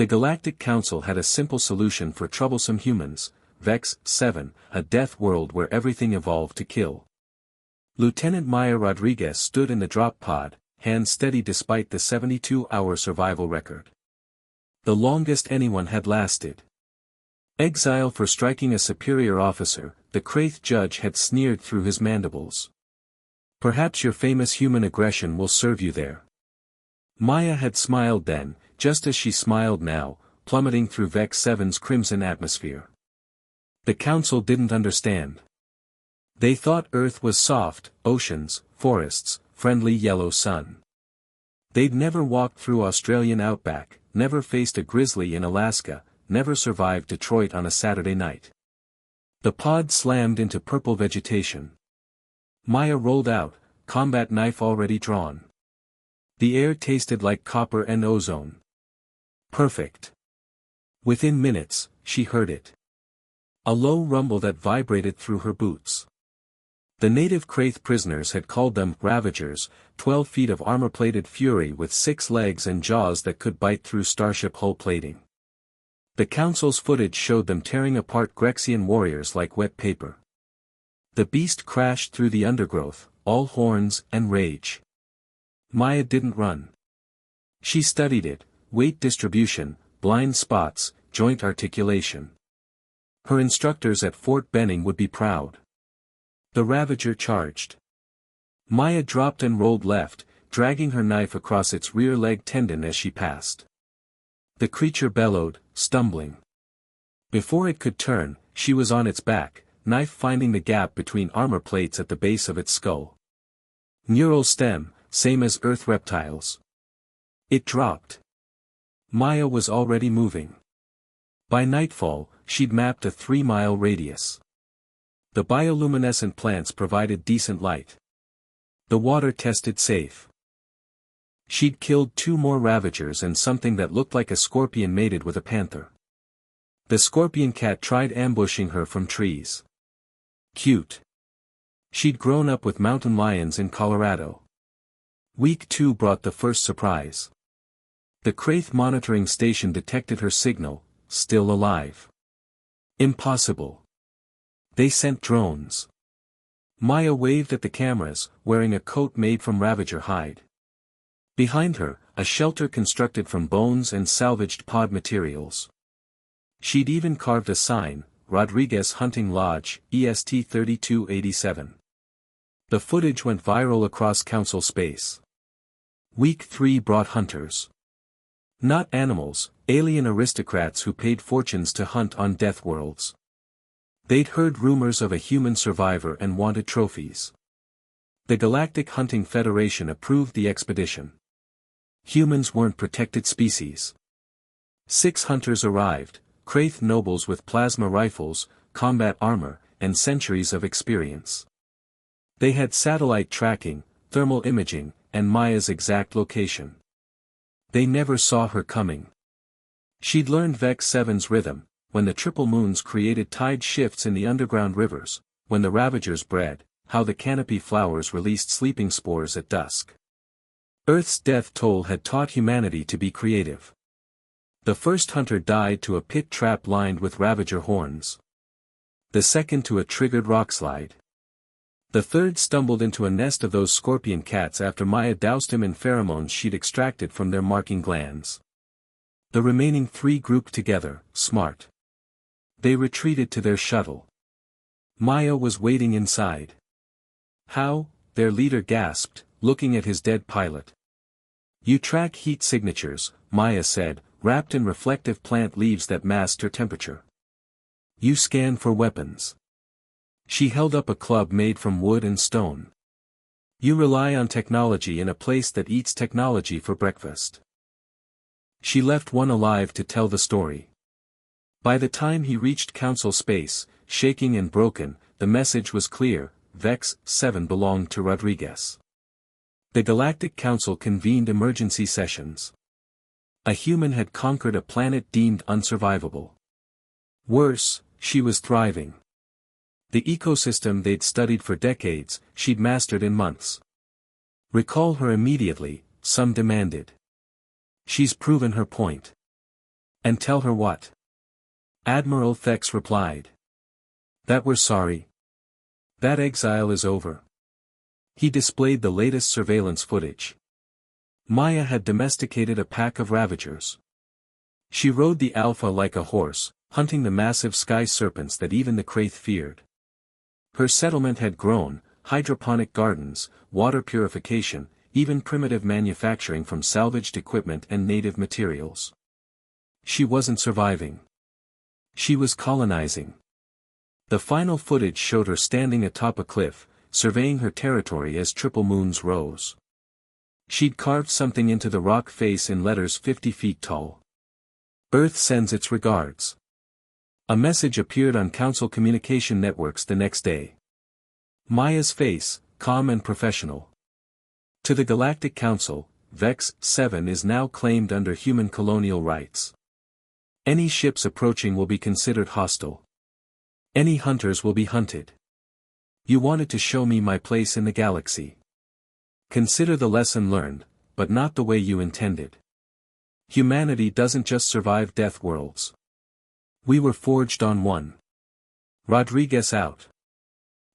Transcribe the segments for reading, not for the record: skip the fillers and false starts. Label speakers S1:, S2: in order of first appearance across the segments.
S1: The Galactic Council had a simple solution for troublesome humans: Vex 7, a death world where everything evolved to kill. Lieutenant Maya Rodriguez stood in the drop pod, hands steady despite the 72-hour survival record. The longest anyone had lasted. Exile for striking a superior officer, the Kraith judge had sneered through his mandibles. Perhaps your famous human aggression will serve you there. Maya had smiled then, just as she smiled now, plummeting through Vex 7's crimson atmosphere. The Council didn't understand. They thought Earth was soft, oceans, forests, friendly yellow sun. They'd never walked through Australian outback, never faced a grizzly in Alaska, never survived Detroit on a Saturday night. The pod slammed into purple vegetation. Maya rolled out, combat knife already drawn. The air tasted like copper and ozone. Perfect. Within minutes, she heard it. A low rumble that vibrated through her boots. The native Kraith prisoners had called them Ravagers, 12 feet of armor-plated fury with 6 legs and jaws that could bite through starship hull plating. The Council's footage showed them tearing apart Grexian warriors like wet paper. The beast crashed through the undergrowth, all horns and rage. Maya didn't run. She studied it: weight distribution, blind spots, joint articulation. Her instructors at Fort Benning would be proud. The Ravager charged. Maya dropped and rolled left, dragging her knife across its rear leg tendon as she passed. The creature bellowed, stumbling. Before it could turn, she was on its back, knife finding the gap between armor plates at the base of its skull. Neural stem, same as Earth reptiles. It dropped. Maya was already moving. By nightfall, she'd mapped a 3-mile radius. The bioluminescent plants provided decent light. The water tested safe. She'd killed 2 more Ravagers and something that looked like a scorpion mated with a panther. The scorpion cat tried ambushing her from trees. Cute. She'd grown up with mountain lions in Colorado. Week 2 brought the first surprise. The Kraith monitoring station detected her signal: still alive. Impossible. They sent drones. Maya waved at the cameras, wearing a coat made from Ravager hide. Behind her, a shelter constructed from bones and salvaged pod materials. She'd even carved a sign: Rodriguez Hunting Lodge, EST 3287. The footage went viral across Council space. Week 3 brought hunters. Not animals, alien aristocrats who paid fortunes to hunt on death worlds. They'd heard rumors of a human survivor and wanted trophies. The Galactic Hunting Federation approved the expedition. Humans weren't protected species. 6 hunters arrived, Kraith nobles with plasma rifles, combat armor, and centuries of experience. They had satellite tracking, thermal imaging, and Maya's exact location. They never saw her coming. She'd learned Vex 7's rhythm: when the triple moons created tide shifts in the underground rivers, when the Ravagers bred, how the canopy flowers released sleeping spores at dusk. Earth's death toll had taught humanity to be creative. The first hunter died to a pit trap lined with Ravager horns. The second to a triggered rockslide. The third stumbled into a nest of those scorpion cats after Maya doused him in pheromones she'd extracted from their marking glands. The remaining 3 grouped together, smart. They retreated to their shuttle. Maya was waiting inside. How? Their leader gasped, looking at his dead pilot. You track heat signatures, Maya said, wrapped in reflective plant leaves that masked her temperature. You scan for weapons. She held up a club made from wood and stone. You rely on technology in a place that eats technology for breakfast. She left one alive to tell the story. By the time he reached Council space, shaking and broken, the message was clear: Vex 7 belonged to Rodriguez. The Galactic Council convened emergency sessions. A human had conquered a planet deemed unsurvivable. Worse, she was thriving. The ecosystem they'd studied for decades, she'd mastered in months. Recall her immediately, some demanded. She's proven her point. And tell her what? Admiral Thex replied. That we're sorry. That exile is over. He displayed the latest surveillance footage. Maya had domesticated a pack of ravagers. She rode the Alpha like a horse, hunting the massive sky serpents that even the Kraith feared. Her settlement had grown, hydroponic gardens, water purification, even primitive manufacturing from salvaged equipment and native materials. She wasn't surviving. She was colonizing. The final footage showed her standing atop a cliff, surveying her territory as triple moons rose. She'd carved something into the rock face in letters 50 feet tall. Earth sends its regards. A message appeared on Council communication networks the next day. Maya's face, calm and professional. To the Galactic Council, Vex 7 is now claimed under human colonial rights. Any ships approaching will be considered hostile. Any hunters will be hunted. You wanted to show me my place in the galaxy. Consider the lesson learned, but not the way you intended. Humanity doesn't just survive death worlds. We were forged on one. Rodriguez out.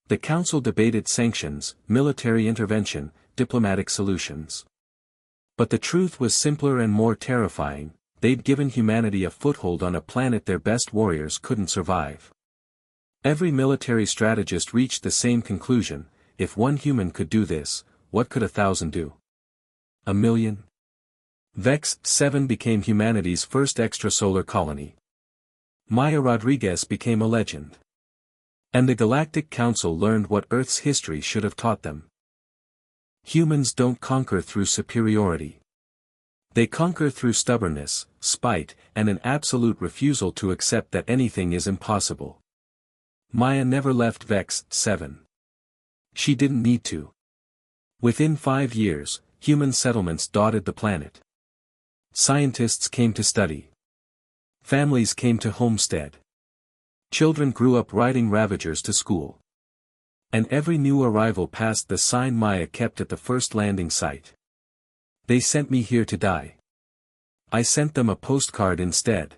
S1: The Council debated sanctions, military intervention, diplomatic solutions. But the truth was simpler and more terrifying. They'd given humanity a foothold on a planet their best warriors couldn't survive. Every military strategist reached the same conclusion: if one human could do this, what could 1,000 do? 1,000,000? Vex 7 became humanity's first extrasolar colony. Maya Rodriguez became a legend. And the Galactic Council learned what Earth's history should have taught them. Humans don't conquer through superiority. They conquer through stubbornness, spite, and an absolute refusal to accept that anything is impossible. Maya never left Vex 7. She didn't need to. Within 5 years, human settlements dotted the planet. Scientists came to study. Families came to homestead. Children grew up riding Ravagers to school. And every new arrival passed the sign Maya kept at the first landing site. They sent me here to die. I sent them a postcard instead.